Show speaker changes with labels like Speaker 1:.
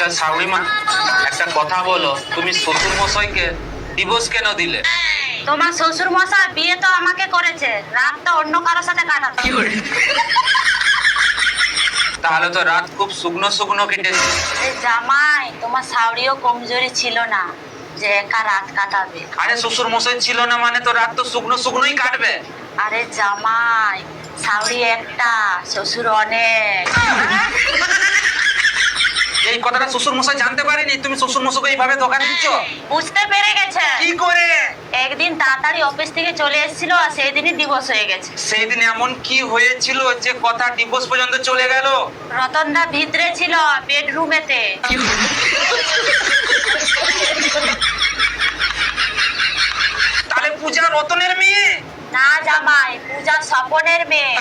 Speaker 1: আচ্ছা শাশুড়ি মা, একটা কথা বলো, তুমি শ্বশুর মশাইকে ডিভোর্স কেন দিলে?
Speaker 2: তোমার শ্বশুর মশাই বিয়ে তো আমাকে করেছে, রাতটা অন্য কারোর সাথে কাটাতো।
Speaker 1: তাহলে তো রাত খুব শুকনো শুকনো কেটেছে।
Speaker 2: এই জামাই, তোমার শাওরিও কমজোরি ছিল না যে একা রাত কাটাবে।
Speaker 1: আরে শ্বশুর মশাই ছিল না মানে তো রাত তো শুকনো শুকনোই কাটবে।
Speaker 2: আরে জামাই, শাওরি একটা, শ্বশুর অনেক।
Speaker 1: এই কথাটা শ্বশুর মশাই জানতে পারেনি তুমি শ্বশুর মশাইকে এইভাবে দোকানে দিচ্ছ?
Speaker 2: বুঝতে পেরে গেছে।
Speaker 1: কি করে?
Speaker 2: একদিন তাড়াতাড়ি অফিস থেকে চলে এসেছিল আর সেই দিনই দিবস হয়ে গেছে।
Speaker 1: সেই দিন এমন কি হয়েছিল যে কথা ডিভোর্স পর্যন্ত চলে গেল?
Speaker 2: রতনদা ভিতরে ছিল বেডরুমেতে।
Speaker 1: তাহলে পূজা রতনের মেয়ে?
Speaker 2: না জামাই, পূজা স্বপনের মেয়ে।